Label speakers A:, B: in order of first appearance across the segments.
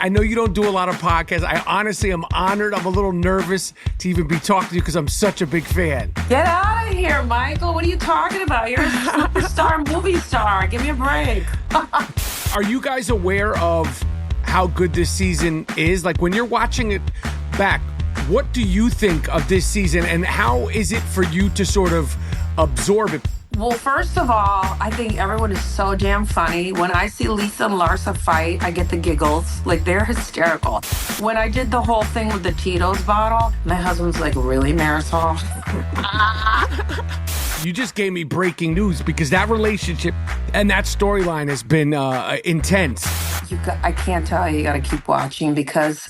A: I know you don't do a lot of podcasts. I honestly am honored. I'm a little nervous to even be talking to you because I'm such a big fan.
B: Get out of here, Michael. What are you talking about? You're a superstar movie star. Give me a break.
A: Are you guys aware of how good this season is? Like, when you're watching it back, what do you think of this season, and how is it for you to sort of absorb it?
B: Well, first of all, I think everyone is so damn funny. When I see Lisa and Larsa fight, I get the giggles. Like, they're hysterical. When I did the whole thing with the Tito's bottle, my husband's like, really, Marysol?
A: You just gave me breaking news, because that relationship and that storyline has been intense.
B: I can't tell you. You got to keep watching, because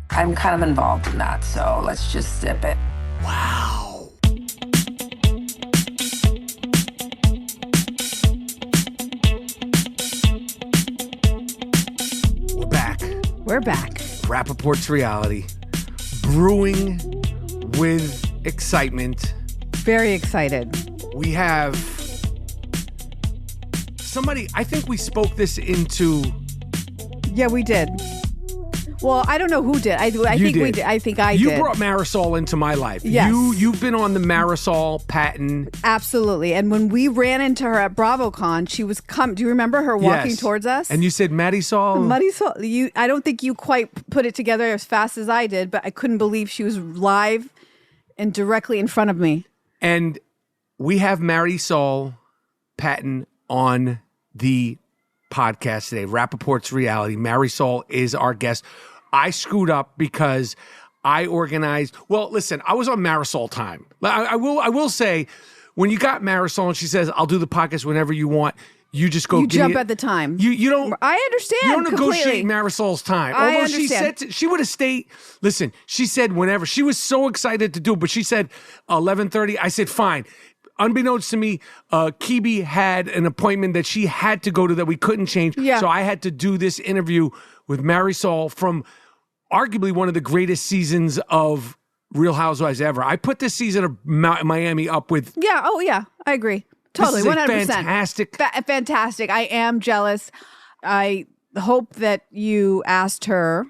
B: I'm kind of involved in that. So let's just sip it.
A: Wow.
C: We're back.
A: Rapaport's reality. Brewing with excitement.
C: Very excited.
A: We have somebody, I think we spoke this into...
C: Yeah, we did. Well, I don't know who did. I think
A: did.
C: we did. I think I did.
A: You brought Marysol into my life.
C: Yes.
A: You've been on the Marysol Patton.
C: Absolutely. And when we ran into her at BravoCon, she was do you remember her walking towards us?
A: And you said,
C: Marysol, I don't think you quite put it together as fast as I did, but I couldn't believe she was live and directly in front of me.
A: And we have Marysol Patton on the podcast today, Rapaport's reality. Marysol is our guest. I screwed up because I organized. Well, listen, I was on Marysol time. I will say, when you got Marysol and she says, "I'll do the podcast whenever you want," you just go.
C: You jump at the time.
A: You don't.
C: I understand.
A: You don't negotiate
C: completely.
A: Marysol's time.
C: I
A: Although
C: understand.
A: she said she would have stayed. Listen, she said whenever. She was so excited to do it, but she said 11:30. I said fine. Unbeknownst to me, Kebe had an appointment that she had to go to that we couldn't change.
C: Yeah.
A: So I had to do this interview with Marysol from arguably one of the greatest seasons of Real Housewives ever. I put this season of Miami up with...
C: Yeah, oh yeah, I agree. Totally,
A: this is
C: 100%.
A: Fantastic.
C: Fantastic. I am jealous. I hope that you asked her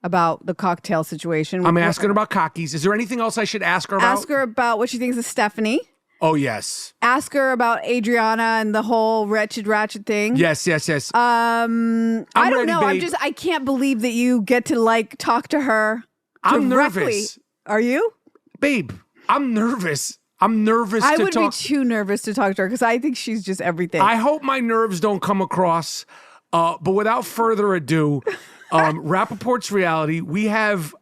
C: about the cocktail situation.
A: I'm asking her about cockies. Is there anything else I should ask her about?
C: Ask her about what she thinks of Stephanie.
A: Oh, yes.
C: Ask her about Adriana and the whole Ratchet thing.
A: Yes.
C: I don't
A: ready,
C: know.
A: babe.
C: I can't believe that you get to talk to her
A: I'm
C: directly.
A: nervous.
C: Are you?
A: Babe, I'm nervous. I'm nervous
C: I
A: to
C: would
A: talk.
C: be too nervous to talk to her because I think she's just everything.
A: I hope my nerves don't come across. But without further ado, Rapaport's reality, we have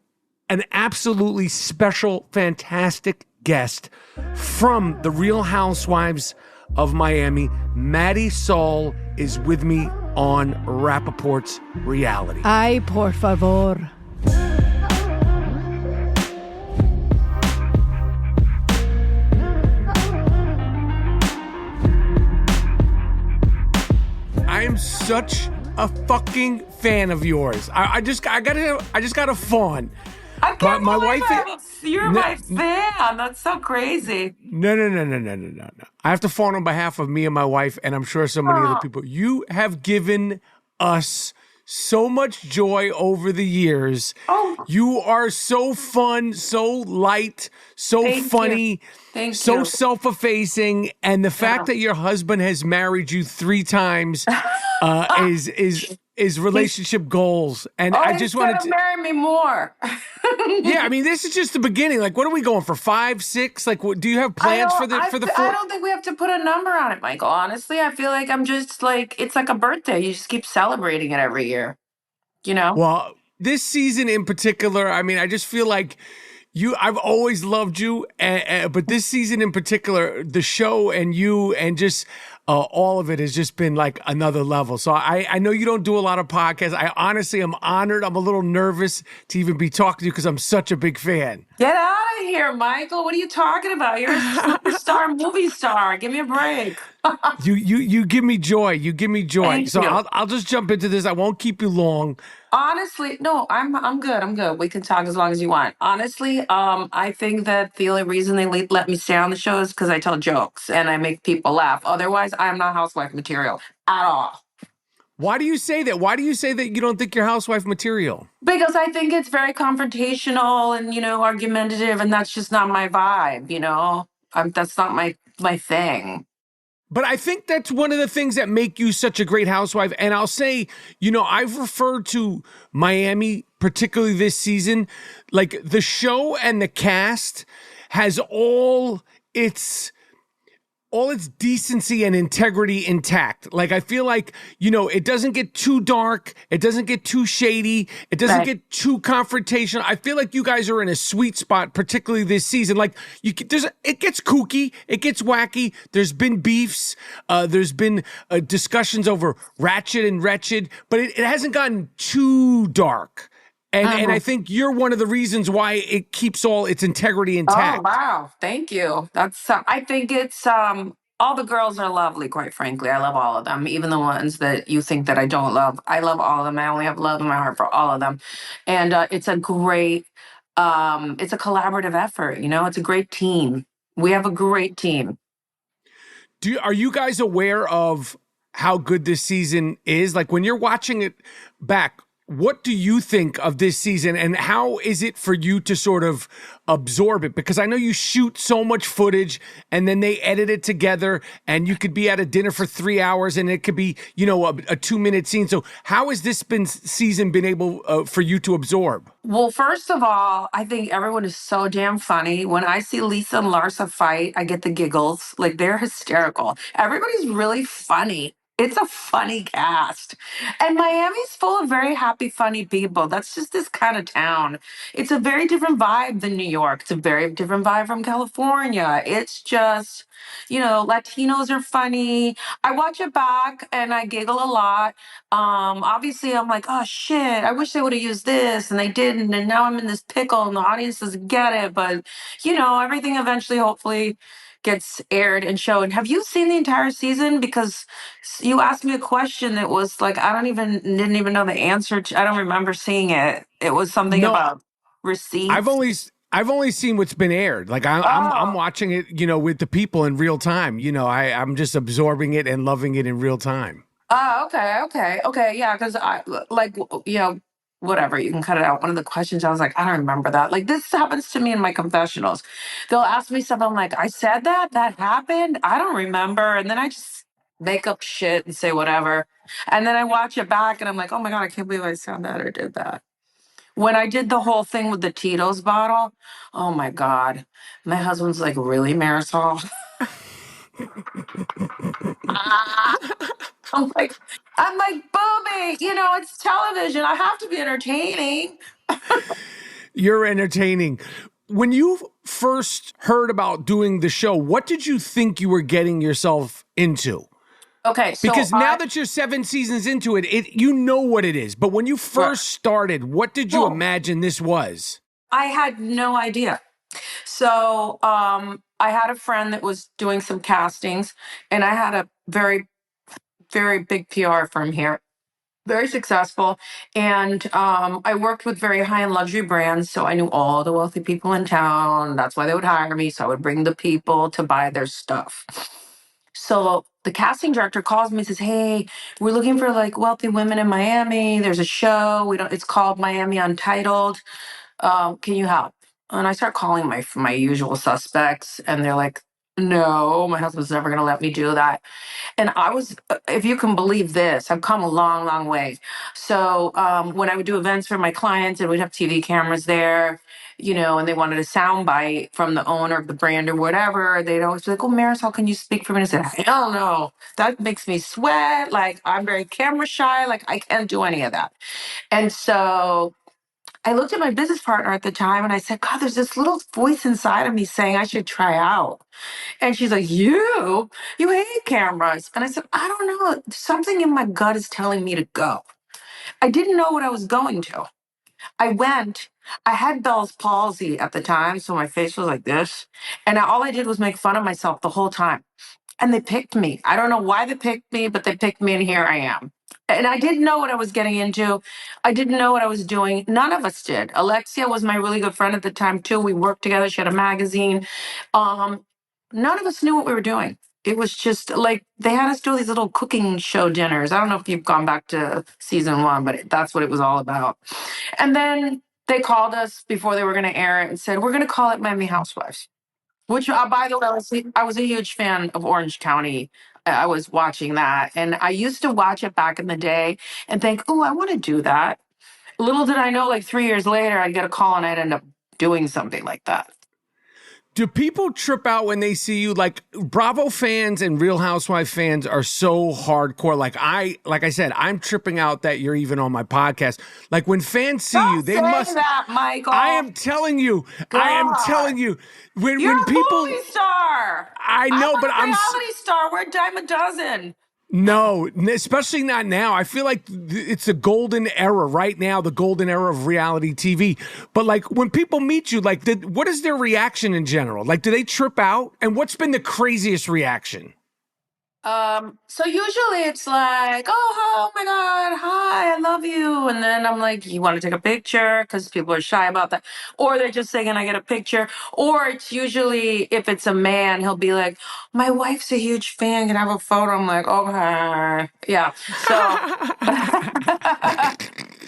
A: an absolutely special, fantastic guest from the Real Housewives of Miami. Marysol is with me on Rapaport's reality.
C: Ay, por favor.
A: I am such a fucking fan of yours. I just got a fawn.
B: I can't
A: My
B: believe
A: wife
B: you're my fan. That's so crazy.
A: No. I have to fawn on behalf of me and my wife, and I'm sure so many other people. You have given us so much joy over the years.
B: Oh.
A: You are so fun, so light, so
B: Thank
A: funny,
B: you. Thank
A: so
B: you.
A: self-effacing, and the fact that your husband has married you 3 times is relationship goals. And I just wanted to
B: marry me more.
A: Yeah, I mean, this is just the beginning. Like, what are we going for? 5, 6? Like, what, do you have plans for the
B: I
A: 4?
B: don't think we have to put a number on it, Michael. Honestly, I feel like I'm just it's like a birthday. You just keep celebrating it every year. You know?
A: Well, this season in particular, I mean, I just feel like I've always loved you, but this season in particular, the show and you and just all of it has just been like another level. So I know you don't do a lot of podcasts. I honestly am honored. I'm a little nervous to even be talking to you because I'm such a big fan.
B: Get out of here, Michael. What are you talking about? You're a superstar movie star. Give me a break.
A: You give me joy. You give me joy.
B: Thank
A: So
B: you.
A: I'll just jump into this. I won't keep you long.
B: Honestly, no, I'm good. I'm good. We can talk as long as you want. Honestly, I think that the only reason they let me stay on the show is because I tell jokes and I make people laugh. Otherwise, I am not housewife material at all.
A: Why do you say that? Why do you say that you don't think you're housewife material?
B: Because I think it's very confrontational and, argumentative, and that's just not my vibe, that's not my thing.
A: But I think that's one of the things that make you such a great housewife. And I'll say, I've referred to Miami, particularly this season, like the show and the cast has all its decency and integrity intact. Like, I feel like, it doesn't get too dark. It doesn't get too shady. It doesn't get too confrontational. I feel like you guys are in a sweet spot, particularly this season. Like, it gets kooky. It gets wacky. There's been beefs. There's been discussions over Ratchet and Retchid, but it hasn't gotten too dark. And I think you're one of the reasons why it keeps all its integrity intact.
B: Oh, wow. Thank you. I think it's, all the girls are lovely, quite frankly. I love all of them, even the ones that you think that I don't love. I love all of them. I only have love in my heart for all of them. And it's a great, it's a collaborative effort. It's a great team. We have a great team.
A: Are you guys aware of how good this season is? Like, when you're watching it back, what do you think of this season, and how is it for you to sort of absorb it? Because I know you shoot so much footage and then they edit it together, and you could be at a dinner for 3 hours and it could be, a 2-minute scene. So how has this season been able for you to absorb?
B: Well, first of all, I think everyone is so damn funny. When I see Lisa and Larsa fight, I get the giggles. Like, they're hysterical. Everybody's really funny. It's a funny cast. And Miami's full of very happy, funny people. That's just this kind of town. It's a very different vibe than New York. It's a very different vibe from California. It's just, Latinos are funny. I watch it back and I giggle a lot. Obviously, I'm like, oh shit, I wish they would have used this, and they didn't. And now I'm in this pickle and the audience doesn't get it. But, everything eventually, hopefully, gets aired and shown. Have you seen the entire season? Because you asked me a question that was like, didn't even know the answer to. I don't remember seeing it. It was something about receipts.
A: I've only seen what's been aired. Like, I'm watching it, with the people in real time. I'm just absorbing it and loving it in real time.
B: Oh, okay. Yeah, because I like, whatever, you can cut it out. One of the questions, I was like, I don't remember that. Like, this happens to me in my confessionals. They'll ask me something, I'm like, I said that happened? I don't remember. And then I just make up shit and say whatever. And then I watch it back and I'm like, oh my God, I can't believe I said that or did that. When I did the whole thing with the Tito's bottle, oh my God, my husband's like, really, Marysol? I'm like, booby, it's television. I have to be entertaining.
A: You're entertaining. When you first heard about doing the show, what did you think you were getting yourself into?
B: Okay, so
A: because now that you're 7 seasons into it, you know what it is. But when you first started, what did you imagine this was?
B: I had no idea. So I had a friend that was doing some castings, and I had a very, very big PR firm here, very successful. And I worked with very high-end luxury brands, so I knew all the wealthy people in town. That's why they would hire me. So I would bring the people to buy their stuff. So the casting director calls me and says, hey, we're looking for like wealthy women in Miami. There's a show. It's called Miami Untitled. Can you help? And I start calling my usual suspects, and they're like, no, my husband's never going to let me do that. And I was, if you can believe this, I've come a long, long way. So when I would do events for my clients, and we'd have TV cameras there, and they wanted a sound bite from the owner of the brand or whatever, they'd always be like, oh, Marysol, can you speak for me? And I said, hell no, that makes me sweat. Like, I'm very camera shy. Like, I can't do any of that. And so I looked at my business partner at the time and I said, God, there's this little voice inside of me saying I should try out. And she's like, you hate cameras. And I said, I don't know. Something in my gut is telling me to go. I didn't know what I was going to. I went. I had Bell's palsy at the time, so my face was like this. And all I did was make fun of myself the whole time. And they picked me. I don't know why they picked me, but they picked me, and here I am. And I didn't know what I was getting into. I didn't know what I was doing. None of us did. Alexia was my really good friend at the time, too. We worked together. She had a magazine. None of us knew what we were doing. It was just like they had us do these little cooking show dinners. I don't know if you've gone back to season one, but that's what it was all about. And then they called us before they were going to air it and said, we're going to call it Miami Housewives. Which, by the way, I was a huge fan of Orange County. I was watching that. And I used to watch it back in the day and think, oh, I want to do that. Little did I know, like 3 years later, I'd get a call and I'd end up doing something like that.
A: Do people trip out when they see you? Like Bravo fans and Real Housewife fans are so hardcore. Like I said, I'm tripping out that you're even on my podcast. Like when fans see you, they must.
B: That, Michael.
A: I am telling you.
B: God.
A: I am telling you. When people,
B: a movie star.
A: I know, but
B: I'm a reality star. We're a dime a dozen.
A: No, especially not now. I feel like it's the golden era right now, the golden era of reality TV. But like when people meet you, like what is their reaction in general? Like, do they trip out? And what's been the craziest reaction?
B: So usually it's like, oh my God, hi, I love you. And then I'm like, you want to take a picture? Because people are shy about that. Or they're just saying, can I get a picture? Or it's usually, if it's a man, he'll be like, my wife's a huge fan. Can I have a photo? I'm like, okay. Yeah. So,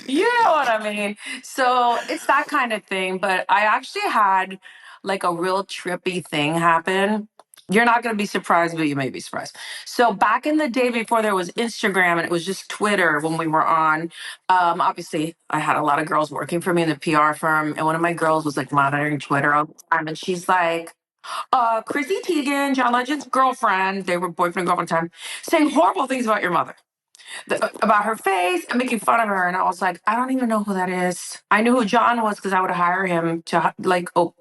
B: you know what I mean? So it's that kind of thing. But I actually had like a real trippy thing happen. You're not going to be surprised, but you may be surprised. So back in the day before there was Instagram and it was just Twitter when we were on, obviously I had a lot of girls working for me in the PR firm. And one of my girls was like monitoring Twitter all the time. And she's like, Chrissy Teigan, John Legend's girlfriend, they were boyfriend and girlfriend time, saying horrible things about your mother. About her face and making fun of her. And I was like, I don't even know who that is. I knew who John was because I would hire him to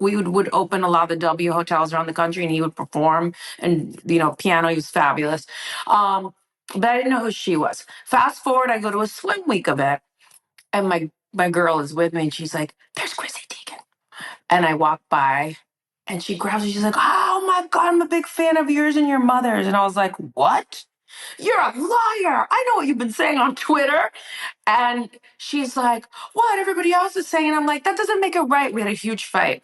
B: we would open a lot of the W hotels around the country and he would perform and, piano, he was fabulous. But I didn't know who she was. Fast forward, I go to a swim week event and my girl is with me and she's like, there's Chrissy Teigan. And I walk by and she grabs me. She's like, oh my God, I'm a big fan of yours and your mother's. And I was like, what? You're a liar. I know what you've been saying on Twitter. And she's like, what? Everybody else is saying. And I'm like, that doesn't make it right. We had a huge fight.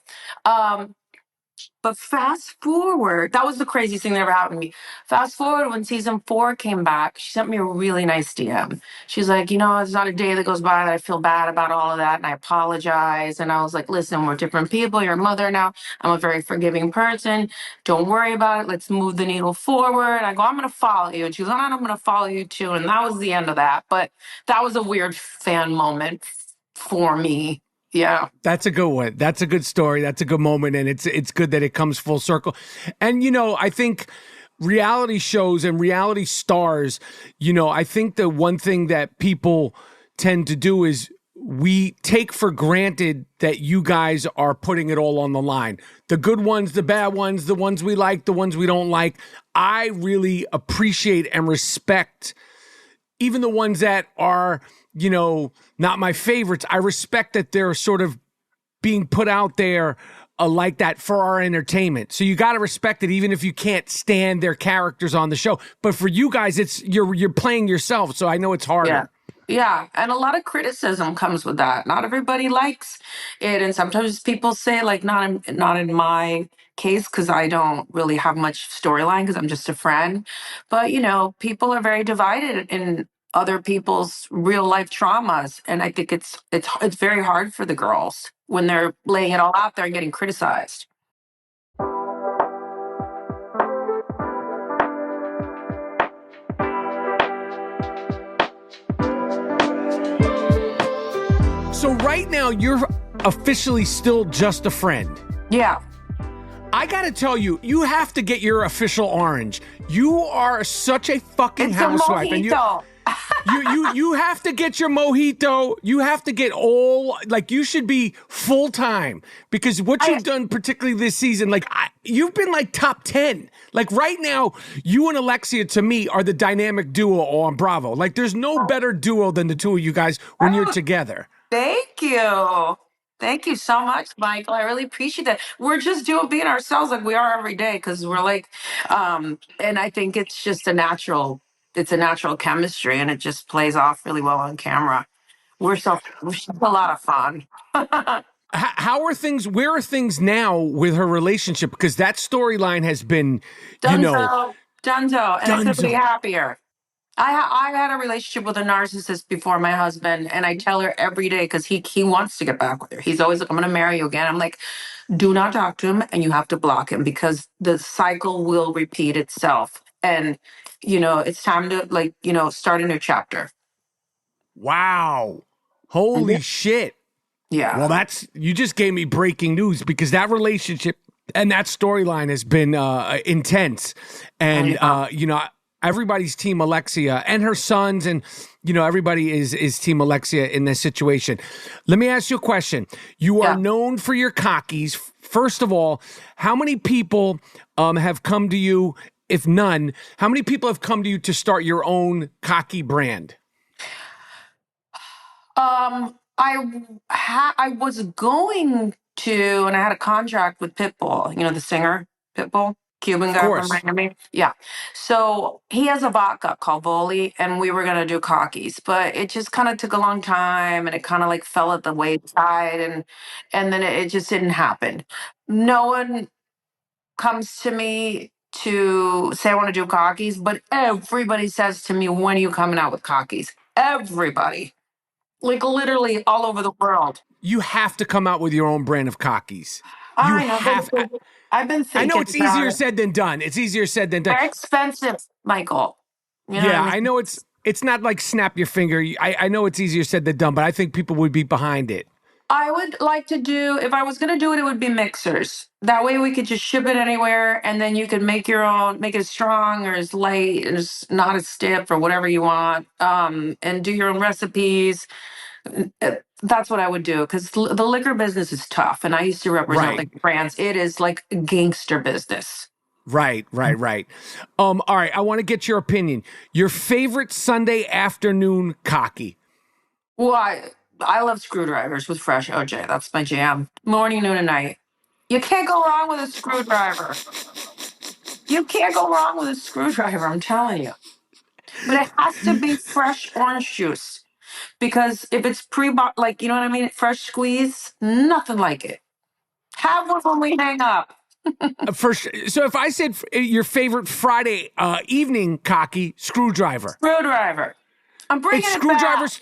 B: But fast forward, that was the craziest thing that ever happened to me. Fast forward when season 4 came back, she sent me a really nice DM. She's like, it's not a day that goes by that I feel bad about all of that. And I apologize. And I was like, listen, we're different people. You're a mother now. I'm a very forgiving person. Don't worry about it. Let's move the needle forward. I go, I'm going to follow you. And she's like, I'm going to follow you too. And that was the end of that. But that was a weird fan moment for me. Yeah.
A: That's a good one. That's a good story. That's a good moment. And it's good that it comes full circle. And, I think reality shows and reality stars, I think the one thing that people tend to do is we take for granted that you guys are putting it all on the line. The good ones, the bad ones, the ones we like, the ones we don't like. I really appreciate and respect even the ones that are, not my favorites. I respect that they're sort of being put out there like that for our entertainment. So you got to respect it, even if you can't stand their characters on the show. But for you guys, it's you're playing yourself. So I know it's harder.
B: Yeah. Yeah, and a lot of criticism comes with that. Not everybody likes it, and sometimes people say, like, not in my case, because I don't really have much storyline, because I'm just a friend. But people are very divided in other people's real life traumas, and I think it's very hard for the girls when they're laying it all out there and getting criticized.
A: So right now, you're officially still just a friend.
B: Yeah.
A: I gotta tell you, you have to get your official orange. You are such a fucking housewife.
B: A mojito.
A: And you have to get your mojito. You have to get you should be full time because what you've done, particularly this season, you've been like top 10. Like right now, you and Alexia to me are the dynamic duo on Bravo. Like there's no better duo than the two of you guys when you're together.
B: Thank you. Thank you so much, Michael. I really appreciate that. We're just being ourselves like we are every day because we're like, and I think it's just a natural chemistry and it just plays off really well on camera. We're just a lot of fun.
A: How are things? Where are things now with her relationship? Because that storyline has been,
B: Dunzo, and I couldn't be
A: Dunzo.
B: happier. I had a relationship with a narcissist before my husband, and I tell her every day because he wants to get back with her. He's always like, "I'm going to marry you again." I'm like, "Do not talk to him, and you have to block him because the cycle will repeat itself." And it's time to start a new chapter.
A: Wow. Holy shit.
B: Yeah.
A: Well, you just gave me breaking news because that relationship and that storyline has been intense. And, everybody's team Alexia and her sons, and, everybody is team Alexia in this situation. Let me ask you a question. You are known for your cockies. First of all, how many people have come to you, if none, how many people have come to you to start your own cocky brand?
B: I was going to, and I had a contract with Pitbull, the singer Pitbull, Cuban
A: Of
B: guy from
A: course.
B: Miami. Yeah. So he has a vodka called Voli, and we were gonna do cockies, but it just kind of took a long time, and it kind of like fell at the wayside, and then it just didn't happen. No one comes to me to say I want to do cockies, but everybody says to me, "When are you coming out with cockies?" Everybody. Like literally all over the world.
A: You have to come out with your own brand of cockies. You
B: I know.
A: have.
B: I've been
A: I know
B: thinking
A: it's
B: about
A: easier
B: it.
A: said than done. It's easier said than done.
B: They're expensive, Michael. You know what
A: Yeah,
B: I
A: I
B: mean?
A: know it's not like snap your finger. I know it's easier said than done, but I think people would be behind it.
B: I would like to do, if I was going to do it, it would be mixers. That way we could just ship it anywhere, and then you could make your own, make it as strong or as light and as not as stiff or whatever you want, and do your own recipes. That's what I would do because the liquor business is tough, and I used to represent
A: Right.
B: like brands. It is like gangster business.
A: Right. All right, I want to get your opinion. Your favorite Sunday afternoon cocky.
B: Well, I love screwdrivers with fresh OJ. That's my jam. Morning, noon, and night. You can't go wrong with a screwdriver. You can't go wrong with a screwdriver, I'm telling you. But it has to be fresh orange juice. Because if it's like, you know what I mean? Fresh squeeze, nothing like it. Have one when we hang up.
A: So if I said your favorite Friday evening cocky, screwdriver.
B: Screwdriver. I'm bringing
A: It's
B: it back.
A: screwdrivers.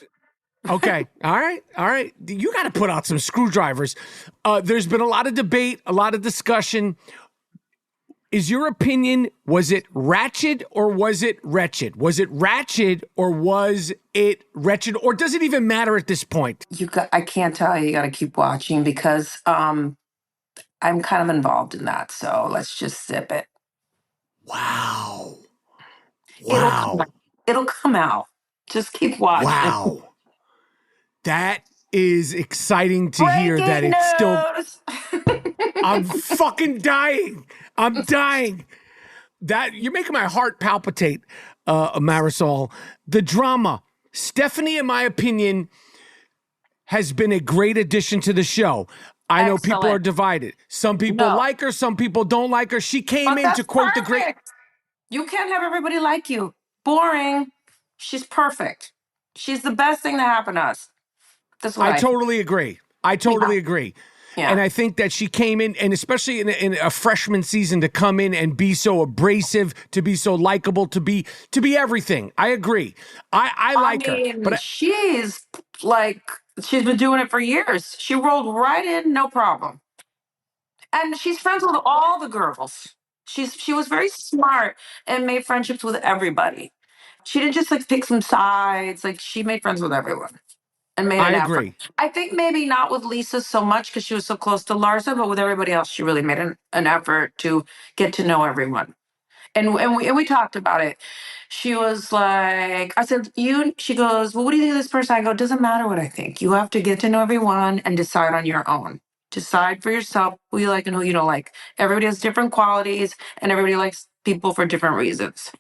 A: Okay. All right. You got to put out some screwdrivers. There's been a lot of debate, a lot of discussion. Is your opinion, was it Ratchet or was it Retchid? Was it Ratchet or was it Retchid? Or does it even matter at this point?
B: I can't tell you. You got to keep watching because I'm kind of involved in that. So let's just sip it.
A: Wow.
B: It'll come out. Just keep watching.
A: Wow. That is exciting to hear that it's still. I'm fucking dying. I'm dying. That you're making my heart palpitate, Marysol. The drama. Stephanie, in my opinion, has been a great addition to the show. I know people are divided. Some people like her, some people don't like her. She came in to quote the great.
B: You can't have everybody like you. Boring. She's perfect. She's the best thing to happen to us. That's what
A: I totally agree. I totally agree.
B: Yeah.
A: And I think that she came in, and especially in a freshman season, to come in and be so abrasive, to be so likable, to be everything. I agree. I like her. But
B: she's been doing it for years. She rolled right in, no problem. And she's friends with all the girls. She was very smart and made friendships with everybody. She didn't just like pick some sides. Like she made friends with everyone and made an effort.
A: agree.
B: I think maybe not with Lisa so much because she was so close to Larsa, but with everybody else, she really made an effort to get to know everyone. And we talked about it. She was like, I said, she goes, well, what do you think of this person? I go, it doesn't matter what I think. You have to get to know everyone and decide on your own. Decide for yourself who you like and who you don't like. Everybody has different qualities and everybody likes people for different reasons.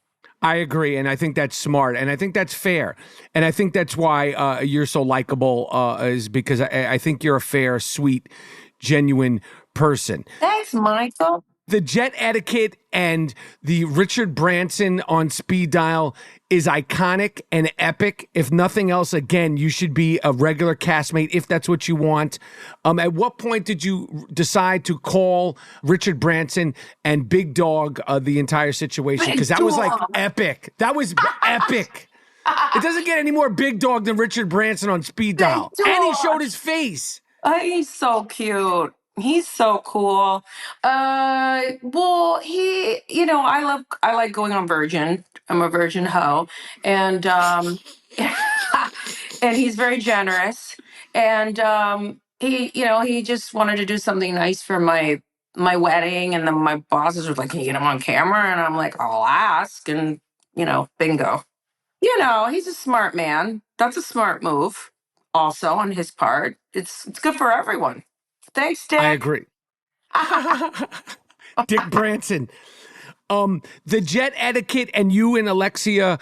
A: I agree, and I think that's smart, and I think that's fair, and I think that's why you're so likable, is because I think you're a fair, sweet, genuine person.
B: Thanks, Michael.
A: The Jet Etiquette and the Richard Branson on speed dial is iconic and epic. If nothing else, again, you should be a regular castmate if that's what you want. At what point did you decide to call Richard Branson and Big Dog the entire situation? Because that was like epic. That was epic. It doesn't get any more Big Dog than Richard Branson on speed dial. And he showed his face.
B: He's so cute. He's so cool. Well, I like going on Virgin. I'm a Virgin hoe, and and he's very generous. And he just wanted to do something nice for my wedding, and then my bosses were like, "Can you get him on camera?" And I'm like, "I'll ask," and bingo. He's a smart man. That's a smart move. Also on his part, it's good for everyone. Thanks, Dick.
A: I agree. Dick Branson. The jet etiquette and you and Alexia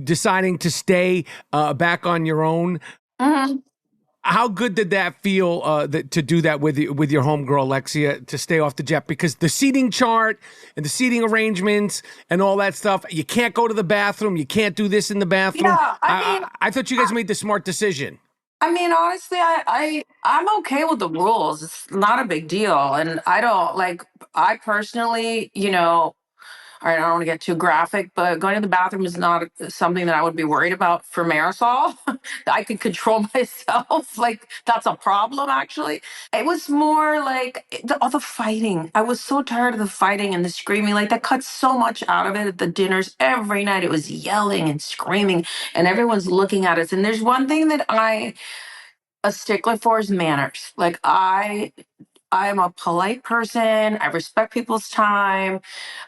A: deciding to stay back on your own.
B: Mm-hmm.
A: How good did that feel to do that with your homegirl Alexia, to stay off the jet? Because the seating chart and the seating arrangements and all that stuff, you can't go to the bathroom. You can't do this in the bathroom.
B: Yeah,
A: I thought you guys made the smart decision.
B: I mean, honestly, I'm okay with the rules. It's not a big deal, and I don't like. I personally, all right, I don't want to get too graphic, but going to the bathroom is not something that I would be worried about for Marysol. I could control myself. Like, that's a problem, actually. It was more like all the fighting. I was so tired of the fighting and the screaming. Like, that cut so much out of it at the dinners. Every night it was yelling and screaming, and everyone's looking at us. And there's one thing that a stickler for is manners. Like, I'm a polite person. I respect people's time.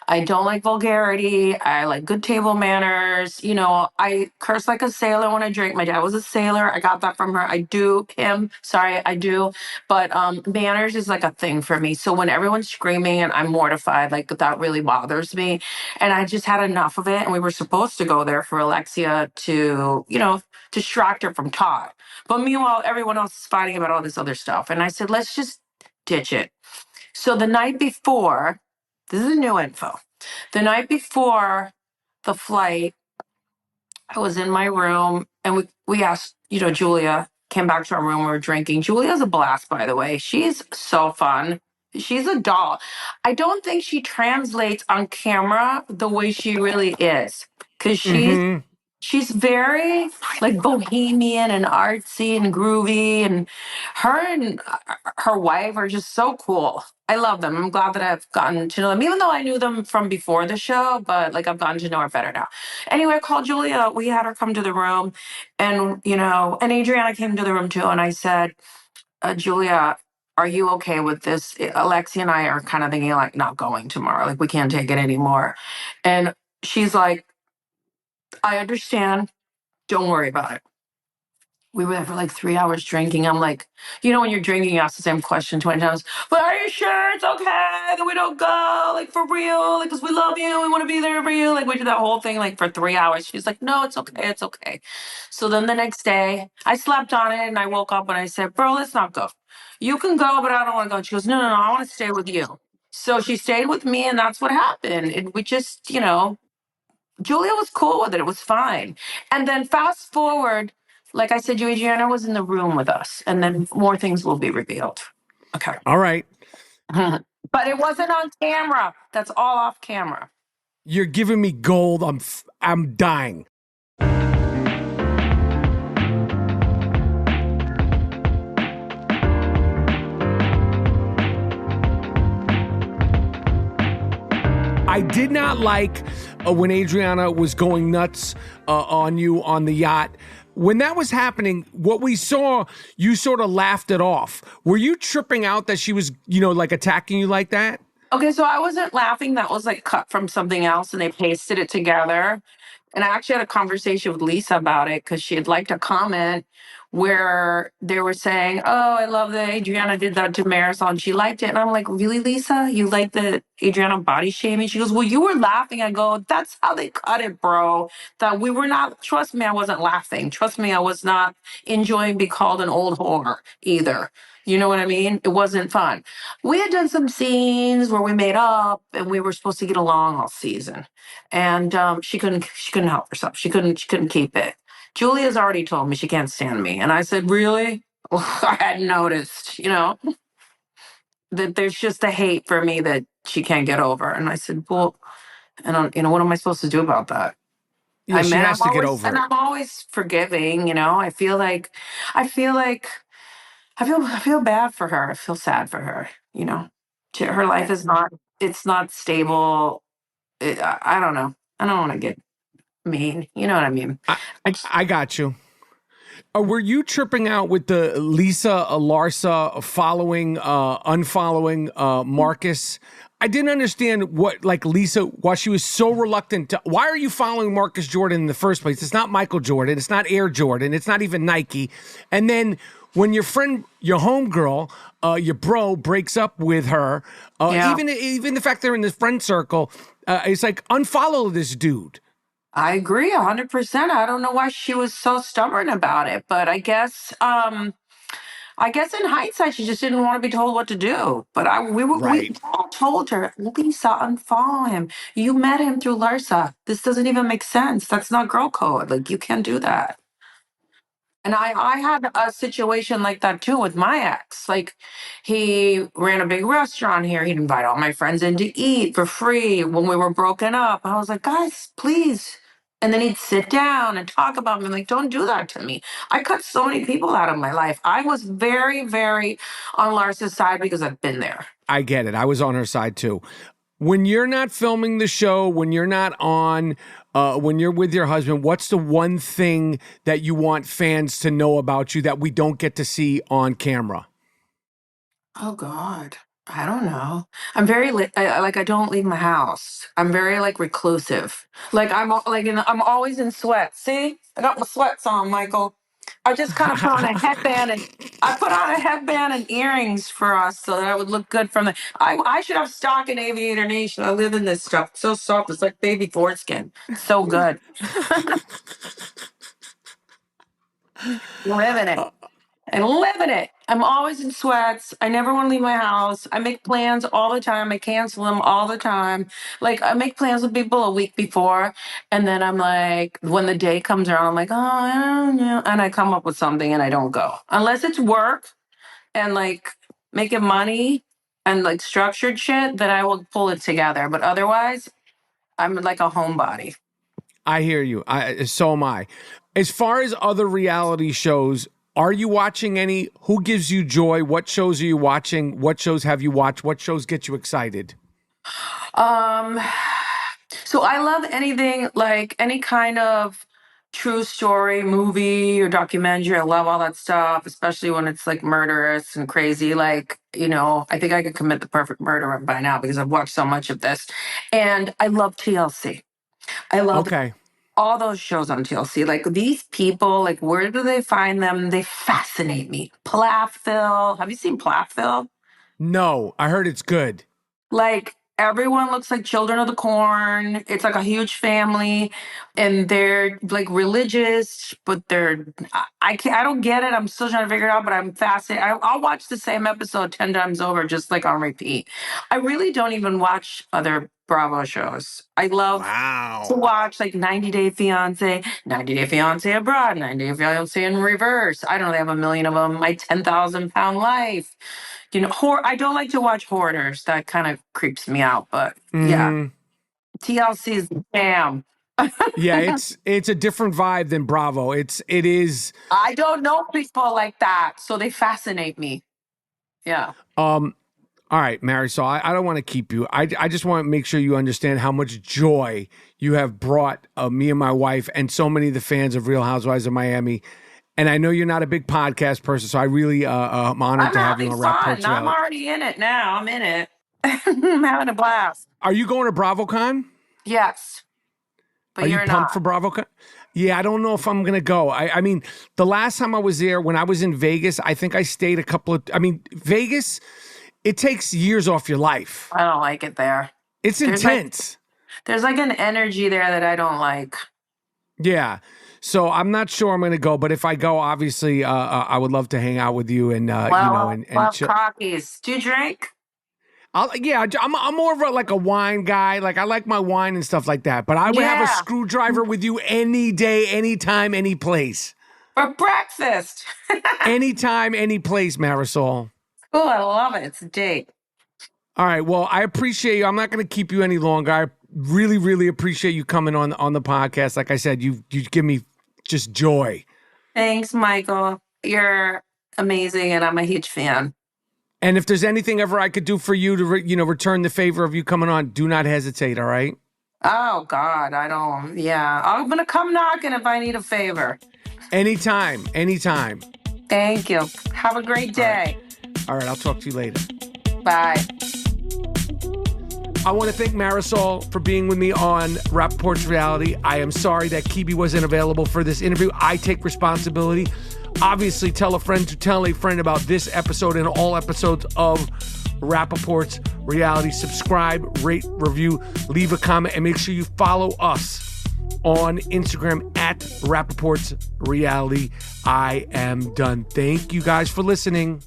B: I don't like vulgarity. I like good table manners. I curse like a sailor when I drink. My dad was a sailor. I got that from her. I do. Sorry, I do. But manners is like a thing for me. So when everyone's screaming and I'm mortified, like that really bothers me. And I just had enough of it. And we were supposed to go there for Alexia to, distract her from Todd. But meanwhile, everyone else is fighting about all this other stuff. And I said, let's just ditch it. So the night before, this is new info. The night before the flight, I was in my room and we asked, Julia came back to our room. We were drinking. Julia's a blast, by the way. She's so fun. She's a doll. I don't think she translates on camera the way she really is, because she's very like bohemian and artsy and groovy, and her wife are just so cool. I love them. I'm glad that I've gotten to know them, even though I knew them from before the show, but like I've gotten to know her better now. Anyway, I called Julia. We had her come to the room, and and Adriana came to the room too. And I said, Julia, are you okay with this? Alexia and I are kind of thinking like not going tomorrow. Like we can't take it anymore. And she's like, I understand. Don't worry about it. We were there for like 3 hours drinking. I'm like, when you're drinking, you ask the same question 20 times. But are you sure it's okay that we don't go? Like, for real? Like, because we love you. We want to be there for you. Like, we did that whole thing like for 3 hours. She's like, no, it's okay. It's okay. So then the next day, I slept on it and I woke up and I said, bro, let's not go. You can go, but I don't want to go. And she goes, no, I want to stay with you. So she stayed with me, and that's what happened. And we just, Julia was cool with it. It was fine. And then fast forward, like I said, Adriana was in the room with us, and then more things will be revealed. Okay.
A: All right.
B: But it wasn't on camera. That's all off camera.
A: You're giving me gold. I'm dying. I did not like when Adriana was going nuts on you on the yacht. When that was happening, what we saw, you sort of laughed it off. Were you tripping out that she was, like attacking you like that?
B: Okay, so I wasn't laughing. That was like cut from something else, and they pasted it together. And I actually had a conversation with Lisa about it because she had liked a comment where they were saying, "Oh, I love that Adriana did that to Marysol and she liked it." And I'm like, "Really, Lisa? You like the Adriana body shaming?" She goes, "Well, you were laughing." I go, "That's how they cut it, bro. That we were not, trust me, I wasn't laughing. Trust me, I was not enjoying being called an old whore either. You know what I mean? It wasn't fun. We had done some scenes where we made up and we were supposed to get along all season. And she couldn't help herself. She couldn't keep it. Julia's already told me she can't stand me. And I said, "Really?" I hadn't noticed, that there's just a hate for me that she can't get over. And I said, "Well, what am I supposed to do about that?"
A: Yeah, she
B: I'm
A: has to get
B: always,
A: over
B: and
A: it.
B: I'm always forgiving, I feel like, I feel bad for her. I feel sad for her, Her life is not, it's not stable. I don't know. I don't want to get mean. You know what I mean?
A: I
B: I just,
A: I got you. Were you tripping out with the Lisa Larsa following, unfollowing Marcus? I didn't understand Lisa, why she was so reluctant to. Why are you following Marcus Jordan in the first place? It's not Michael Jordan. It's not Air Jordan. It's not even Nike. And then when your friend, your homegirl, your bro breaks up with her,
B: yeah.
A: even the fact they're in the friend circle, it's like unfollow this dude.
B: I agree 100%. I don't know why she was so stubborn about it, but I guess in hindsight she just didn't want to be told what to do. But we
A: Right.
B: all told her, "Lisa, unfollow him. You met him through Larsa. This doesn't even make sense. That's not girl code. Like you can't do that." And I had a situation like that too with my ex. Like he ran a big restaurant here. He'd invite all my friends in to eat for free when we were broken up. I was like, "Guys, please." And then he'd sit down and talk about me. I'm like, "Don't do that to me." I cut so many people out of my life. I was very, very on Lars's side because I've been there.
A: I get it. I was on her side too. When you're not filming the show, when you're not on, when you're with your husband, what's the one thing that you want fans to know about you that we don't get to see on camera?
B: Oh God. I don't know. I'm very like I don't leave my house. I'm very like reclusive. Like I'm always in sweats. See, I got my sweats on, Michael. I just kind of put on a headband and I put on a headband and earrings for us so that I would look good from the. I should have stock in Aviator Nation. I live in this stuff. It's so soft. It's like baby foreskin. So good. Live in it. I live in it. I'm always in sweats. I never want to leave my house. I make plans all the time. I cancel them all the time. Like I make plans with people a week before, and then I'm like, when the day comes around, I'm like, "Oh, I don't know," and I come up with something and I don't go unless it's work and like making money and like structured shit. Then I will pull it together. But otherwise, I'm like a homebody.
A: I hear you. So am I. As far as other reality shows, are you watching any? Who gives you joy? What shows are you watching? What shows have you watched? What shows get you excited?
B: Um, so I love anything like any kind of true story movie or documentary. I love all that stuff, especially when it's like murderous and crazy. Like, I think I could commit the perfect murder by now because I've watched so much of this. And I love TLC. I love
A: Okay.
B: all those shows on TLC. Like these people, like where do they find them? They fascinate me. Plathville. Have you seen Plathville?
A: No, I heard it's good.
B: Like everyone looks like children of the corn. It's like a huge family, and they're like religious, but I can't. I don't get it. I'm still trying to figure it out, but I'm fascinated. I'll watch the same episode 10 times over, just like on repeat. I really don't even watch other Bravo shows. I love to
A: Wow.
B: watch like 90 Day Fiance, 90 Day Fiance Abroad, 90 Day Fiance in Reverse. I don't know, they have a million of them. My 10,000 Pound Life. I don't like to watch hoarders. That kind of creeps me out. But yeah,
A: Hmm.
B: TLC is the jam.
A: Yeah, it's a different vibe than Bravo. It is.
B: I don't know people like that, so they fascinate me. Yeah.
A: All right, Marysol, I don't want to keep you. I just want to make sure you understand how much joy you have brought me and my wife and so many of the fans of Real Housewives of Miami. And I know you're not a big podcast person, so I really am honored
B: I'm
A: to have you
B: having
A: on
B: fun.
A: Rappaport's
B: I'm
A: Reality.
B: already in it now. I'm in it. I'm having a blast.
A: Are you going to BravoCon?
B: Yes,
A: Are
B: but
A: you
B: you're
A: pumped
B: not.
A: for BravoCon? Yeah, I don't know if I'm going to go. I mean, the last time I was there, when I was in Vegas, I think I stayed Vegas, it takes years off your life.
B: I don't like it there.
A: It's intense.
B: There's like an energy there that I don't like.
A: Yeah. So I'm not sure I'm going to go, but if I go, obviously, I would love to hang out with you and, and chill.
B: Cockies. Do you drink?
A: I'm more of a wine guy. Like, I like my wine and stuff like that. But I would have a screwdriver with you any day, anytime, any place.
B: For breakfast.
A: Anytime, any place, Marysol.
B: Oh, I love it. It's a date.
A: All right. Well, I appreciate you. I'm not going to keep you any longer. I really, really appreciate you coming on the podcast. Like I said, you give me just joy.
B: Thanks, Michael. You're amazing, and I'm a huge fan.
A: And if there's anything ever I could do for you to, return the favor of you coming on, do not hesitate, all right?
B: Oh, God, I don't. Yeah, I'm going to come knocking if I need a favor.
A: Anytime.
B: Thank you. Have a great day.
A: All right, I'll talk to you later.
B: Bye.
A: I want to thank Marysol for being with me on Rapaport's Reality. I am sorry that Kebe wasn't available for this interview. I take responsibility. Obviously, tell a friend to tell a friend about this episode and all episodes of Rapaport's Reality. Subscribe, rate, review, leave a comment, and make sure you follow us on Instagram at Rapaport's Reality. I am done. Thank you guys for listening.